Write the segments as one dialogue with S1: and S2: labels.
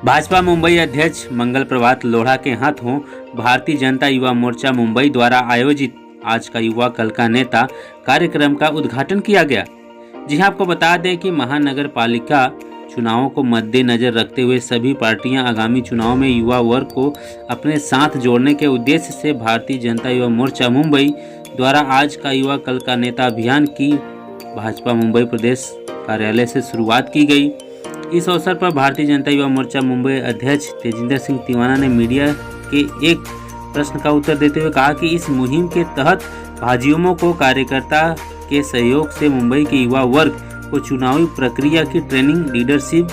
S1: भाजपा मुंबई अध्यक्ष मंगल प्रभात लोढ़ा के हाथों भारतीय जनता युवा मोर्चा मुंबई द्वारा आयोजित आज का युवा कल का नेता कार्यक्रम का उद्घाटन किया गया। जी हां, आपको बता दें कि महानगर पालिका चुनावों को मद्देनजर रखते हुए सभी पार्टियां आगामी चुनाव में युवा वर्ग को अपने साथ जोड़ने के उद्देश्य से भारतीय जनता युवा मोर्चा मुंबई द्वारा आज का युवा कल का नेता अभियान की भाजपा मुंबई प्रदेश कार्यालय से शुरुआत की गई। इस अवसर पर भारतीय जनता युवा मोर्चा मुंबई अध्यक्ष तेजिंदर सिंह तिवाना ने मीडिया के एक प्रश्न का उत्तर देते हुए कहा कि इस मुहिम के तहत भाजयुमो को कार्यकर्ता के सहयोग से मुंबई के युवा वर्ग को चुनावी प्रक्रिया की ट्रेनिंग लीडरशिप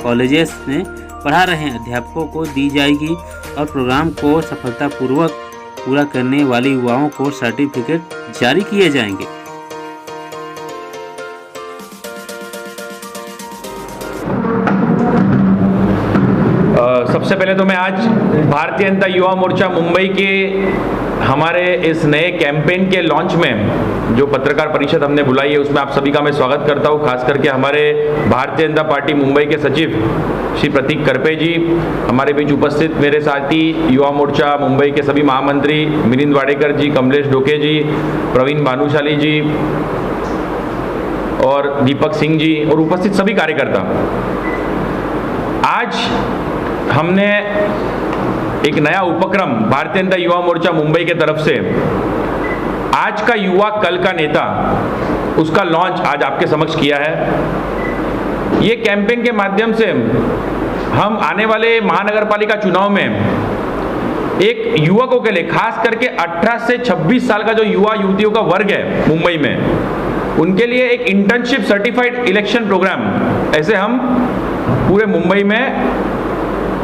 S1: कॉलेजेस में पढ़ा रहे अध्यापकों को दी जाएगी और प्रोग्राम को सफलतापूर्वक पूरा करने वाले युवाओं को सर्टिफिकेट जारी किए जाएंगे।
S2: सबसे पहले तो मैं आज भारतीय जनता युवा मोर्चा मुंबई के हमारे इस नए कैंपेन के लॉन्च में जो पत्रकार परिषद हमने बुलाई है उसमें आप सभी का मैं स्वागत करता हूं। खास करके हमारे भारतीय जनता पार्टी मुंबई के सचिव श्री प्रतीक करपे जी, हमारे बीच उपस्थित मेरे साथी युवा मोर्चा मुंबई के सभी महामंत्री मिलिंद वाडेकर जी, कमलेश डोके जी, प्रवीण भानुशाली जी और दीपक सिंह जी और उपस्थित सभी कार्यकर्ता। आज हमने एक नया उपक्रम भारतीय जनता युवा मोर्चा मुंबई के तरफ से आज का युवा कल का नेता उसका लॉन्च आज आपके समक्ष किया है। ये कैंपेन के माध्यम से हम आने वाले महानगरपालिका चुनाव में एक युवकों के लिए खास करके 18 से 26 साल का जो युवा युवतियों का वर्ग है मुंबई में, उनके लिए एक इंटर्नशिप सर्टिफाइड इलेक्शन प्रोग्राम ऐसे हम पूरे मुंबई में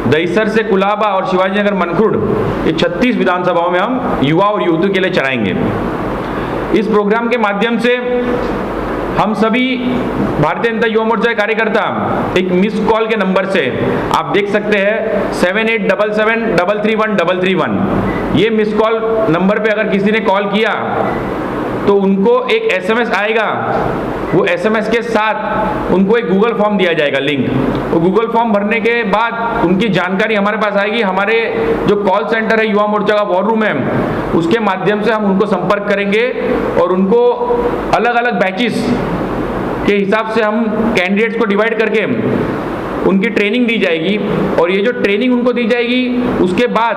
S2: दहिसर से कुलाबा और शिवाजी नगर मनखुर्ड ये 36 विधानसभाओं में हम युवा और युवतियों के लिए चलाएंगे। इस प्रोग्राम के माध्यम से हम सभी भारतीय जनता युवा मोर्चा के कार्यकर्ता एक मिस कॉल के नंबर से आप देख सकते हैं 7877331331 ये मिस कॉल नंबर पे अगर किसी ने कॉल किया तो उनको एक एसएमएस आएगा। वो एसएमएस के साथ उनको एक गूगल फॉर्म दिया जाएगा लिंक। वो गूगल फॉर्म भरने के बाद उनकी जानकारी हमारे पास आएगी। हमारे जो कॉल सेंटर है युवा मोर्चा का वॉर रूम है उसके माध्यम से हम उनको संपर्क करेंगे और उनको अलग अलग बैचेस के हिसाब से हम कैंडिडेट्स को डिवाइड करके उनकी ट्रेनिंग दी जाएगी। और ये जो ट्रेनिंग उनको दी जाएगी उसके बाद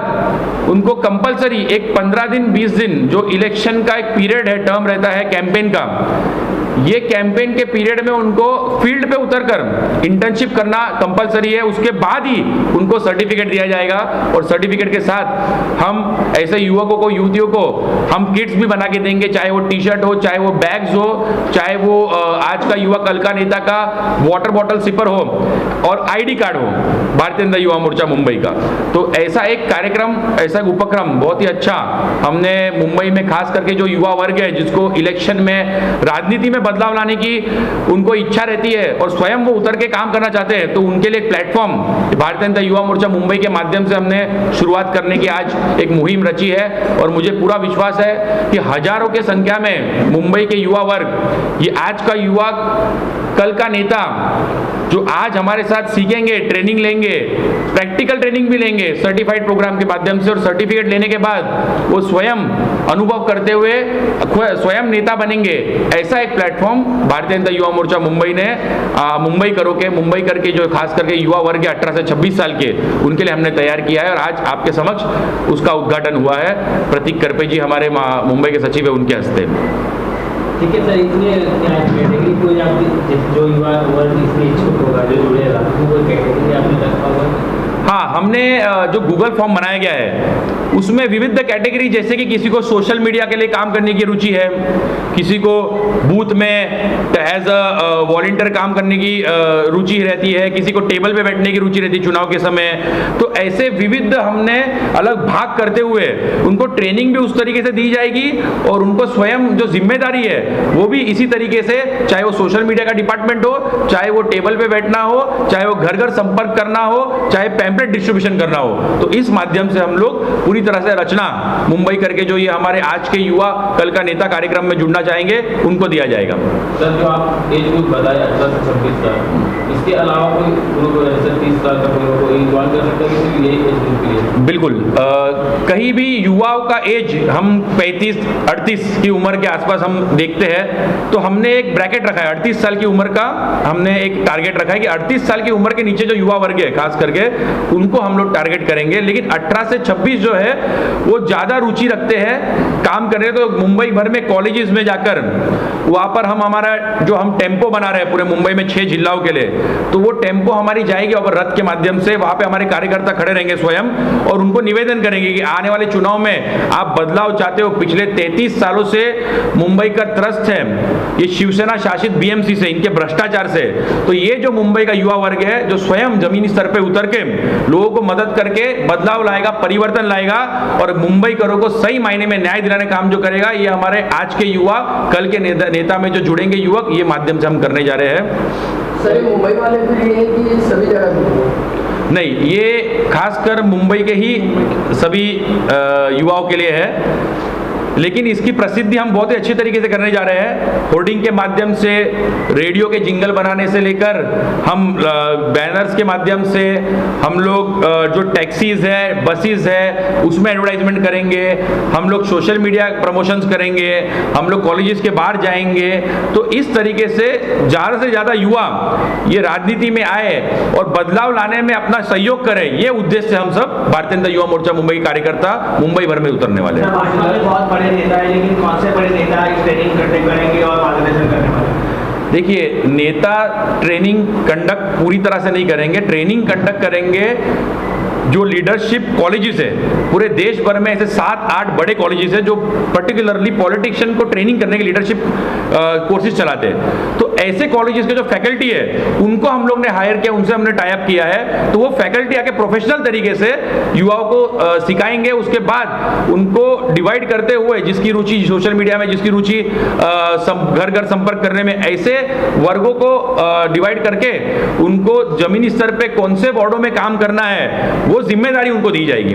S2: उनको कंपलसरी एक 15 दिन 20 दिन जो इलेक्शन का एक पीरियड है, टर्म रहता है कैंपेन का, ये कैंपेन के पीरियड में उनको फील्ड पे उतरकर इंटर्नशिप करना कंपलसरी है। उसके बाद ही उनको सर्टिफिकेट दिया जाएगा और सर्टिफिकेट के साथ हम ऐसे युवकों को युवतियों को हम किट्स भी बना के देंगे, चाहे वो टी शर्ट हो, चाहे वो बैग्स हो, चाहे वो आज का युवा कल का नेता का वाटर बॉटल सिपर हो और आईडी कार्ड हो भारतीय जनता युवा मोर्चा मुंबई का। तो ऐसा एक कार्यक्रम, ऐसा एक उपक्रम बहुत ही अच्छा हमने मुंबई में खास करके जो युवा वर्ग है जिसको इलेक्शन में राजनीति में बदलाव लाने की उनको इच्छा रहती है और स्वयं वो उतर के काम करना चाहते हैं, तो उनके लिए एक प्लेटफॉर्म भारतीय जनता युवा मोर्चा मुंबई के माध्यम से हमने शुरुआत करने की आज एक मुहिम रची है। और मुझे पूरा विश्वास है कि हजारों के संख्या में मुंबई के युवा वर्ग ये आज का युवा कल का नेता जो आज हमारे साथ सीखेंगे, ट्रेनिंग लेंगे, प्रैक्टिकल ट्रेनिंग भी लेंगे सर्टिफाइड प्रोग्राम के माध्यम से और सर्टिफिकेट लेने के बाद वो स्वयं अनुभव करते हुए स्वयं नेता बनेंगे। ऐसा एक प्लेटफॉर्म भारतीय जनता युवा मोर्चा मुंबई ने मुंबई करके जो खास करके युवा वर्ग है 18 से 26 साल के, उनके लिए हमने तैयार किया है और आज आपके समक्ष उसका उद्घाटन हुआ है। प्रतीक करपे जी हमारे मुंबई के सचिव है, उनके हस्ते।
S3: ठीक है सर, इसमें कैटेगरी कोई आपकी जो युवा वर्ग इसमें इच्छुक होगा जो जुड़ेगा वो कोई कैटेगरी आपने रखा हुआ?
S2: हाँ, हमने जो गूगल फॉर्म बनाया गया है उसमें विविध कैटेगरी, जैसे कि किसी को सोशल मीडिया के लिए काम करने की रुचि है, किसी को बूथ में एज अ वॉलंटियर काम करने की रुचि रहती है, किसी को टेबल पे बैठने की रुचि रहती है चुनाव के समय। तो ऐसे विविध हमने अलग भाग करते हुए उनको ट्रेनिंग भी उस तरीके से दी जाएगी और उनको स्वयं जो जिम्मेदारी है वो भी इसी तरीके से, चाहे वो सोशल मीडिया का डिपार्टमेंट हो, चाहे वो टेबल पे बैठना हो, चाहे वो घर घर संपर्क करना हो, चाहे पैम्पलेट डिस्ट्रीब्यूशन करना हो। तो इस माध्यम से हम लोग पूरी तरह से रचना मुंबई करके जो ये हमारे आज के युवा कल का नेता कार्यक्रम में जुड़ना चाहेंगे उनको दिया जाएगा।
S3: सर, जो आप एज ग्रुप बताया 18 से 26 साल, इसके अलावा कोई ग्रुप जैसे 30 साल का कोई ज्वाइन कर सकता है कि सिर्फ यही एज ग्रुप के लिए?
S2: बिल्कुल, कहीं भी युवाओं का एज हम 35-38 की उम्र के आसपास हम देखते हैं, तो हमने एक ब्रैकेट रखा है 38 साल की उम्र का। हमने एक टारगेट रखा है कि 38 साल की उम्र के नीचे जो युवा वर्ग है खास करके उनको हम लोग टारगेट करेंगे। लेकिन 18 से 26 जो है वो ज़्यादा रुचि रखते हैं काम करने, तो मुंबई भर में कॉलेजेस में जाकर वहाँ पर हम हमारा जो हम टेम्पो बना रहे हैं पूरे मुंबई में 6 जिलों के लिए, तो वो टेम्पो हमारी जाएगी और रथ के माध्यम से वहाँ पे हमारे कार्यकर्ता खड़े रहेंगे स्वयं और उनको निवेदन करेंगे कि आने वाले चुनाव में आप बदलाव चाहते हो। पिछले 33 सालों से मुंबई का त्रस्त है ये शिवसेना शासित बीएमसी से, इनके भ्रष्टाचार से। तो ये जो मुंबई का युवा वर्ग है जो स्वयं जमीनी स्तर पे उतर के लोगों को मदद करके बदलाव लाएगा, परिवर्तन लाएगा और मुंबईकरों को सही मायने में न्याय दिलाने का काम जो करेगा, ये हमारे आज के युवा कल के नेता में जो जुड़ेंगे युवक, ये माध्यम से हम करने जा रहे हैं।
S4: सर मुंबई वाले फिर ये कि सभी जगह
S2: नहीं, ये खासकर मुंबई के ही सभी युवाओं के लिए है, लेकिन इसकी प्रसिद्धि हम बहुत ही अच्छी तरीके से करने जा रहे हैं। होर्डिंग के माध्यम से, रेडियो के जिंगल बनाने से लेकर हम बैनर्स के माध्यम से हम लोग जो टैक्सीज है, बसेस है, उसमें एडवर्टाइजमेंट करेंगे, हम लोग सोशल मीडिया प्रमोशंस करेंगे, हम लोग कॉलेजेस के बाहर जाएंगे। तो इस तरीके से ज़्यादा से ज़्यादा युवा ये राजनीति में आए और बदलाव लाने में अपना सहयोग करें, ये उद्देश्य से हम सब भारतीय जनता युवा मोर्चा मुंबई कार्यकर्ता मुंबई भर में उतरने वाले हैं।
S3: बहुत बड़े नेता है, लेकिन कौन से बड़े नेता ट्रेनिंग करेंगे और मार्गदर्शन करने वाले?
S2: देखिए, नेता ट्रेनिंग कंडक्ट पूरी तरह से नहीं करेंगे, ट्रेनिंग कंडक्ट करेंगे जो लीडरशिप कॉलेजेस है पूरे देश भर में, ऐसे 7-8 बड़े कॉलेजेस है जो पर्टिकुलरली पॉलिटिशियन को ट्रेनिंग करने के लीडरशिप कोर्सेज चलाते हैं। तो ऐसे कॉलेजेस के जो फैकल्टी है उनको हम लोग ने हायर किया, उनसे हमने टाई अप किया है। तो वो फैकल्टी आके प्रोफेशनल तरीके से युवाओं को सिखाएंगे। उसके बाद उनको डिवाइड करते हुए जिसकी रुचि सोशल मीडिया में, जिसकी रुचि घर घर संपर्क करने में, ऐसे वर्गों को डिवाइड करके उनको जमीनी स्तर पे कौन से वार्डों में काम करना है वो जिम्मेदारी उनको दी जाएगी।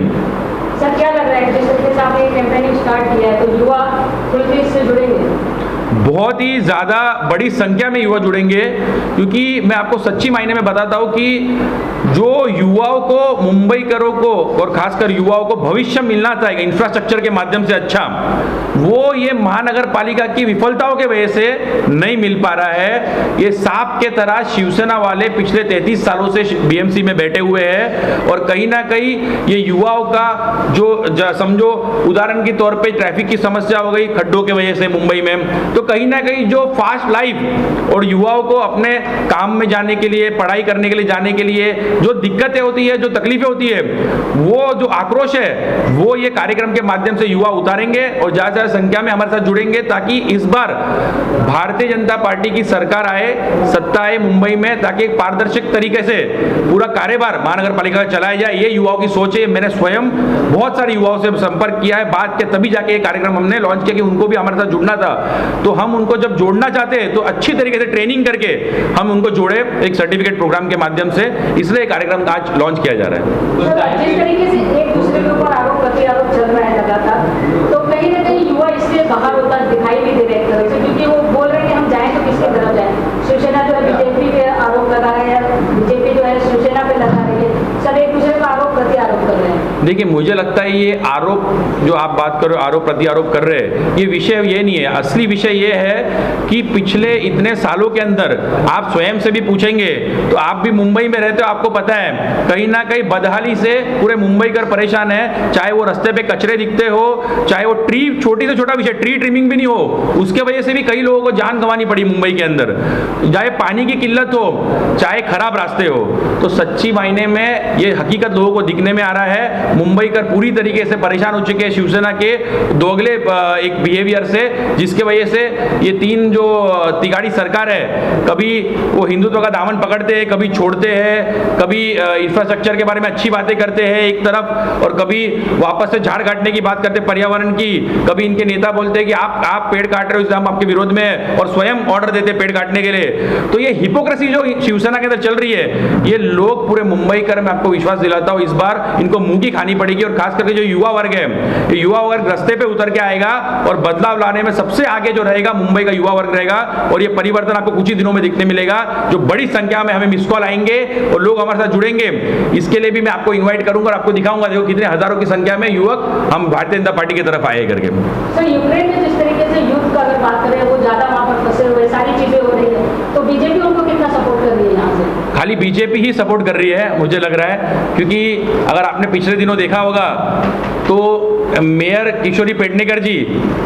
S5: सर क्या लग रहा है जिस तरीके से आपने कैंपेनिंग स्टार्ट किया है तो युवा खुलकर इससे जुड़ेंगे?
S2: बहुत ही ज़्यादा बड़ी संख्या में युवा जुड़ेंगे, क्योंकि मैं आपको सच्ची मायने में बताता हूँ कि जो युवाओं को, मुंबईकरों को और खासकर युवाओं को भविष्य मिलना चाहिए इंफ्रास्ट्रक्चर के माध्यम से अच्छा, वो ये महानगर पालिका की विफलताओं के वजह से नहीं मिल पा रहा है। ये सांप के तरह शिवसेना वाले पिछले 33 सालों से बीएमसी में बैठे हुए हैं और कहीं ना कहीं ये युवाओं का जो समझो उदाहरण के तौर पे ट्रैफिक की समस्या हो गई खड्डों के वजह से मुंबई में, तो कहीं ना कहीं जो फास्ट लाइफ और युवाओं को अपने काम में जाने के लिए, पढ़ाई करने के लिए जाने के लिए जो दिक्कतें होती है, जो तकलीफें होती है, वो जो आक्रोश है वो ये कार्यक्रम के माध्यम से युवा उतारेंगे और ज़्यादा से ज़्यादा संख्या में हमारे साथ जुड़ेंगे, ताकि इस बार भारतीय जनता पार्टी की सरकार आए, सत्ता आए मुंबई में, ताकि एक पारदर्शक तरीके से पूरा कार्यभार महानगर पालिका का चलाया जाए। ये युवाओं की सोच है। मैंने स्वयं बहुत सारे युवाओं से संपर्क किया है, बात किया, तभी जाके ये कार्यक्रम हमने लॉन्च किया कि उनको भी हमारे साथ जुड़ना था। तो हम उनको जब जोड़ना चाहते हैं तो अच्छी तरीके से ट्रेनिंग करके हम उनको जोड़े एक सर्टिफिकेट प्रोग्राम के माध्यम से, इसलिए कार्यक्रम आज लॉन्च किया जा रहा है।
S5: जिस तरीके से एक दूसरे के ऊपर आरोप प्रत्यारोप चल रहा है लगातार, तो कहीं ना कहीं युवा इससे बाहर होता दिखाई नहीं दे रहे तरह से, क्योंकि वो बोल रहे हैं कि हम जाएं तो किसके तरफ जाएं। शिवसेना जो है बीजेपी पे आरोप लगा रहे हैं, बीजेपी जो है शिवसेना पे लगा रही है, सब एक दूसरे का आरोप प्रत्यारोप कर रहे हैं।
S2: देखिए, मुझे लगता है ये आरोप जो आप बात कर रहे हो, आरोप प्रत्यारोप कर रहे हैं, ये विषय ये नहीं है। असली विषय ये है कि पिछले इतने सालों के अंदर आप स्वयं से भी पूछेंगे तो आप भी मुंबई में रहते हो, आपको पता है कहीं ना कहीं बदहाली से पूरे मुंबईकर परेशान है। चाहे वो रास्ते पे कचरे दिखते हो, चाहे वो ट्री, छोटी से छोटा विषय ट्री ट्रिमिंग भी नहीं हो, उसके वजह से भी कई लोगों को जान गंवानी पड़ी मुंबई के अंदर। चाहे पानी की किल्लत हो, चाहे खराब रास्ते हो, तो सच्ची मायने में ये हकीकत लोगों को दिखने में आ रहा है। मुंबईकर पूरी तरीके से परेशान हो चुके हैं शिवसेना के दोगले एक बिहेवियर से, जिसके वजह से ये तीन जो तिगाड़ी सरकार है, कभी वो हिंदुत्व का दामन पकड़ते हैं, कभी छोड़ते हैं, कभी इंफ्रास्ट्रक्चर के बारे में अच्छी बातें करते हैं एक तरफ और कभी वापस से झाड़ काटने की बात करते हैं, पर्यावरण की। कभी इनके नेता बोलते हैं कि आप पेड़ काट रहे हो इसलिए हम आपके विरोध में हैं, और स्वयं ऑर्डर देते पेड़ काटने के लिए। तो ये हिपोक्रेसी जो शिवसेना के अंदर चल रही है, ये लोग पूरे मुंबईकर, मैं आपको विश्वास दिलाता हूँ, इस बार इनको मुंह की खानी पड़ेगी। और खास करके जो युवा वर्ग है, ये युवा वर्ग रास्ते पे उतर के आएगा और बदलाव लाने में सबसे आगे जो रहेगा मुंबई का युवा वर्ग रहेगा। और ये परिवर्तन आपको कुछ ही दिनों में दिखने मिलेगा। जो बड़ी संख्या में हमें मिस कॉल आएंगे और लोग हमारे साथ जुड़ेंगे, इसके लिए भी मैं आपको इन्वाइट करूंगा और आपको दिखाऊंगा, देखो कितने हजारों की संख्या में युवक हम भारतीय जनता पार्टी की तरफ आए करके।
S5: सर, यूक्रेन में जिस तरीके से युद्ध का अगर बात करें, वो ज्यादा वहाँ पर फंसे हुए, सारी चीजें हो रही है, तो बीजेपी उनको कितना सपोर्ट कर रही है यहाँ से?
S2: खाली बीजेपी ही सपोर्ट कर रही है मुझे लग रहा है, क्योंकि अगर आपने पिछले दिनों देखा होगा तो मेयर किशोरी पेडनेकर जी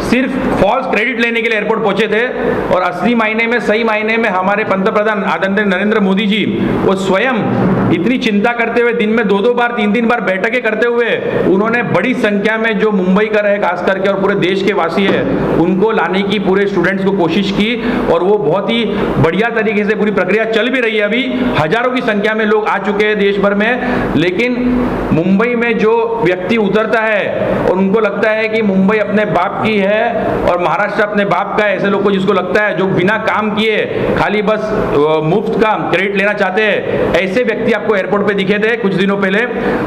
S2: सिर्फ फॉल्स क्रेडिट लेने के लिए एयरपोर्ट पहुंचे थे और असली मायने में, सही मायने में हमारे पंतप्रधान आदरणीय नरेंद्र मोदी जी वो स्वयं इतनी चिंता करते हुए दिन में 2-2 बार 3-3 बार बैठकें करते हुए उन्होंने बड़ी संख्या में जो मुंबई का है खास करके और पूरे देश के वासी है उनको लाने की पूरे स्टूडेंट्स को कोशिश की। और वो बहुत ही बढ़िया तरीके से पूरी प्रक्रिया चल भी रही है। अभी हजारों की संख्या में लोग आ चुके हैं देश भर में। लेकिन मुंबई में जो व्यक्ति उतरता है और उनको लगता है कि मुंबई अपने बाप की है और महाराष्ट्र अपने बाप का है, ऐसे लोग को जिसको लगता है जो बिना काम किए खाली बस मुफ्त का क्रेडिट लेना चाहते हैं, ऐसे व्यक्ति आपको एयरपोर्ट पे दिखे थे कुछ दिनों पहले।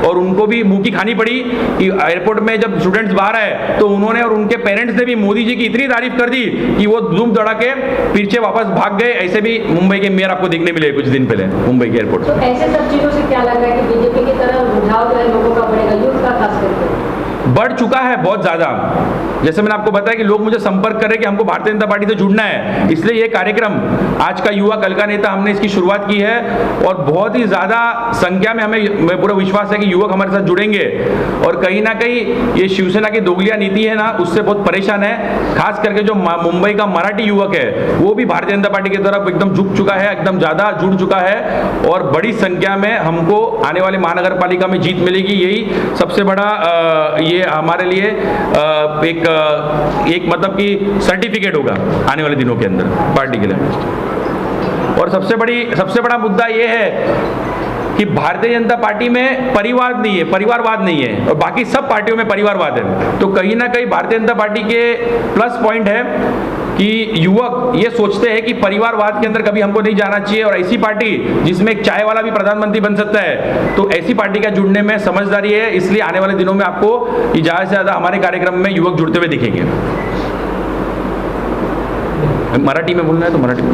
S2: और उनको भी मुंह की खानी पड़ी कि एयरपोर्ट में जब स्टूडेंट्स बाहर आए तो उन्होंने और उनके पेरेंट्स ने भी मोदी जी की इतनी तारीफ कर दी कि वो धूम दौड़ा के पीछे वापस भाग गए। ऐसे भी मुंबई के मेयर आपको देखने मिले कुछ दिन पहले मुंबई के एयरपोर्ट।
S5: तो ऐसे सब चीजों से क्या लग रहा है कि बीजेपी की तरफ रुझाव जो है लोगों का बढ़ेगा, यूथ का खास करके?
S2: बढ़ चुका है बहुत ज्यादा। जैसे मैंने आपको बताया कि लोग मुझे संपर्क कर रहे हैं कि हमको भारतीय जनता पार्टी से जुड़ना है, इसलिए ये कार्यक्रम आज का युवा कल का नेता हमने इसकी शुरुआत की है। और बहुत ही ज्यादा संख्या में हमें पूरा विश्वास है कि युवक हमारे साथ जुड़ेंगे। और कहीं ना कहीं ये शिवसेना की दोगलिया नीति है ना, उससे बहुत परेशान है। खास करके जो मुंबई का मराठी युवक है वो भी भारतीय जनता पार्टी की तरफ एकदम झुक चुका है, एकदम ज्यादा जुड़ चुका है। और बड़ी संख्या में हमको आने वाले महानगर पालिका में जीत मिलेगी। यही सबसे बड़ा ये हमारे लिए एक मतलब कि सर्टिफिकेट होगा आने वाले दिनों के अंदर पार्टी के लिए। और सबसे बड़ा मुद्दा ये है कि भारतीय जनता पार्टी में परिवारवाद नहीं है और बाकी सब पार्टियों में परिवारवाद है। तो कहीं ना कहीं भारतीय जनता पार्टी के प्लस पॉइंट है कि युवक ये सोचते हैं कि परिवारवाद के अंदर कभी हमको नहीं जाना चाहिए। और ऐसी पार्टी जिसमें एक चाय वाला भी प्रधानमंत्री बन सकता है, तो ऐसी पार्टी का जुड़ने में समझदारी है। इसलिए आने वाले दिनों में आपको ज्यादा से ज्यादा हमारे कार्यक्रम में युवक जुड़ते हुए दिखेंगे। मराठी में बोलना है तो मराठी में।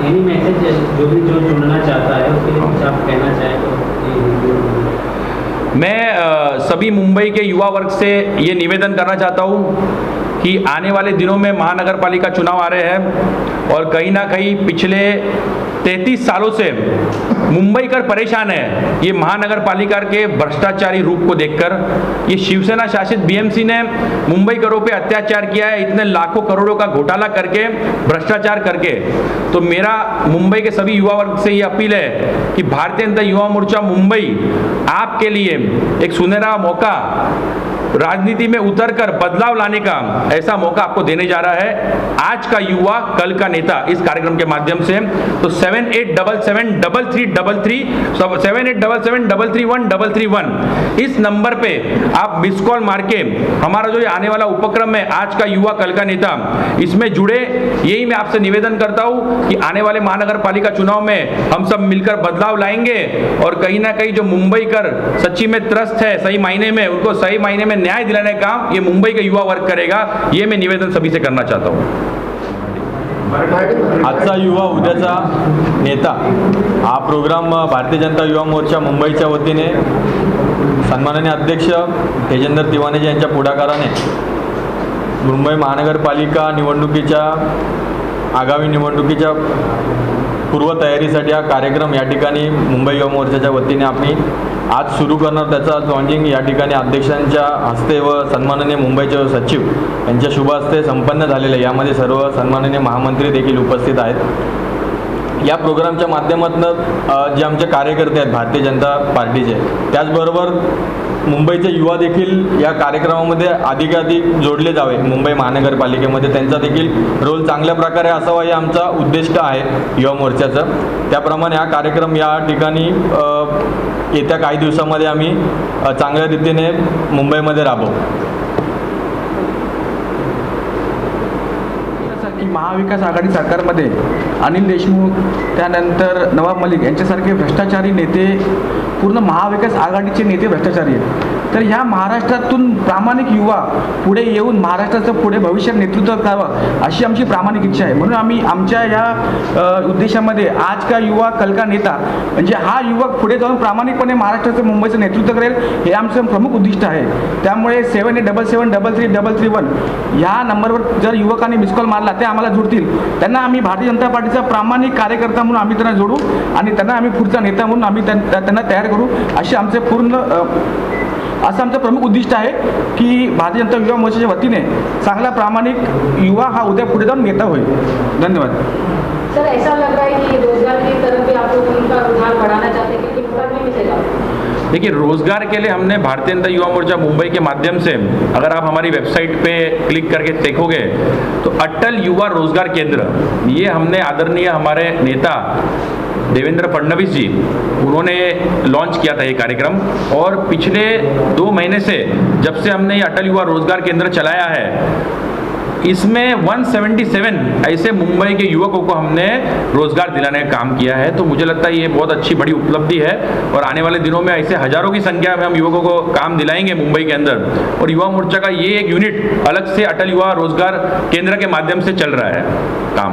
S3: एनी मैसेज जो जुड़ना चाहता है उसके लिए कुछ आप कहना चाहें तो?
S2: मैं सभी मुंबई के युवा वर्ग से ये निवेदन करना चाहता हूँ कि आने वाले दिनों में महानगर पालिका चुनाव आ रहे हैं और कहीं ना कहीं पिछले 33 सालों से मुंबई कर परेशान है ये महानगर पालिका के भ्रष्टाचारी रूप को देखकर। ये शिवसेना शासित बीएमसी ने मुंबई करों पे अत्याचार किया है, इतने लाखों करोड़ों का घोटाला करके, भ्रष्टाचार करके। तो मेरा मुंबई के सभी युवा वर्ग से ये अपील है कि भारतीय जनता युवा मोर्चा मुंबई आपके लिए एक सुनहरा मौका, राजनीति में उतरकर बदलाव लाने का ऐसा मौका आपको देने जा रहा है। आज का युवा कल का नेता इस कार्यक्रम के माध्यम से। तो 78773333 7877331331 इस नंबर पे आप मिस कॉल मार के हमारा जो ये आने वाला उपक्रम है आज का युवा कल का नेता, इसमें जुड़े। यही मैं आपसे निवेदन करता हूं कि आने वाले महानगर पालिका चुनाव में हम सब मिलकर बदलाव लाएंगे और कहीं ना कहीं जो मुंबई कर सच्ची में त्रस्त है, सही मायने में उनको सही मायने में न्याय दिलाने का ये मुंबई का युवा वर्ग करेगा। ये मैं निवेदन सभी से करना चाहता हूं।
S6: आजचा युवा उद्याचा नेता हा प्रोग्राम भारतीय जनता युवा मोर्चा मुंबईच्या वतीने सन्माननीय अध्यक्ष तेजेंद्र तिवाने यांच्या पुढाकाराने मुंबई महानगरपालिका निवडणुकीच्या आगामी निवडणुकीच्या पूर्वतयारीसाठी हा कार्यक्रम या ठिकाणी मुंबई युवा मोर्चाच्या वतीने आम्ही आज सुरू करणार। त्याचा लॉन्चिंग या ठिकाणी अध्यक्षांच्या हस्ते व सन्माननीय मुंबईचे सचिव यांच्या शुभ हस्ते संपन्न झालेले आहे। यामध्ये सर्व सन्माननीय महामंत्री देखील उपस्थित आहेत। या प्रोग्रामच्या माध्यमातून जे आमचे कार्यकर्ते आहेत भारतीय जनता पार्टीचे, त्याचबरोबर मुंबईचे युवा देखील या कार्यक्रमामध्ये अधिकाधिक जोडले जावे। मुंबई महानगरपालिकेमध्ये त्यांचा देखील रोल चांगल्या प्रकारे असावा हे आमचा उद्दिष्ट आहे युवा मोर्चाचं। त्याप्रमाणे हा कार्यक्रम या ठिकाणी येत्या काही दिवसांमध्ये आम्ही चांगल्या रीतीने मुंबईमध्ये राबवू।
S7: की महाविकास आघाडी सरकारमध्ये अनिल देशमुख त्यानंतर नवाब मलिक यांच्यासारखे भ्रष्टाचारी नेते, पूर्ण महाविकास आघाडीचे नेते भ्रष्टाचारी आहेत. तर ह्या महाराष्ट्रातून प्रामाणिक युवा पुढे येऊन महाराष्ट्राचं पुढे भविष्यात नेतृत्व करावं अशी आमची प्रामाणिक इच्छा आहे. म्हणून आम्ही आमच्या या उद्देशामध्ये आज का युवा कल का नेता, म्हणजे हा युवक पुढे जाऊन प्रामाणिकपणे महाराष्ट्राचं मुंबईचं नेतृत्व करेल हे आमचं प्रमुख उद्दिष्ट आहे. त्यामुळे 7877333331 ह्या नंबरवर जर युवकांनी मिस कॉल मारला ते आम्हाला जोडतील. त्यांना आम्ही भारतीय जनता पार्टीचा प्रामाणिक कार्यकर्ता म्हणून आम्ही त्यांना जोडू आणि त्यांना आम्ही पुढचा नेता म्हणून आम्ही त्यांना तयार करू असे आमचे असं आमचं प्रमुख उद्दिष्ट आहे की भारतीय जनता युवा मोर्चाच्या वतीने चांगला प्रामाणिक युवा हा उद्या पुढे जाऊन नेता होईल. धन्यवाद.
S5: सर, ऐसा लग रहा है कि रोजगार की तरफ भी आप लोग उनका रुझान बढ़ाना चाहते हैं कि ऊपर नहीं मिलेगा.
S2: देखिए, रोज़गार के लिए हमने भारतीय जनता युवा मोर्चा मुंबई के माध्यम से, अगर आप हमारी वेबसाइट पे क्लिक करके देखोगे तो अटल युवा रोजगार केंद्र, ये हमने आदरणीय हमारे नेता देवेंद्र फडणवीस जी, उन्होंने लॉन्च किया था ये कार्यक्रम. और पिछले 2 महीने से जब से हमने ये अटल युवा रोजगार केंद्र चलाया है, इसमें 177 ऐसे मुंबई के युवकों को हमने रोजगार दिलाने का काम किया है. तो मुझे लगता है ये बहुत अच्छी बड़ी उपलब्धि है और आने वाले दिनों में ऐसे हजारों की संख्या में हम युवकों को काम दिलाएंगे मुंबई के अंदर. और युवा मोर्चा का ये एक यूनिट अलग से अटल युवा रोजगार केंद्र के माध्यम से चल रहा है काम.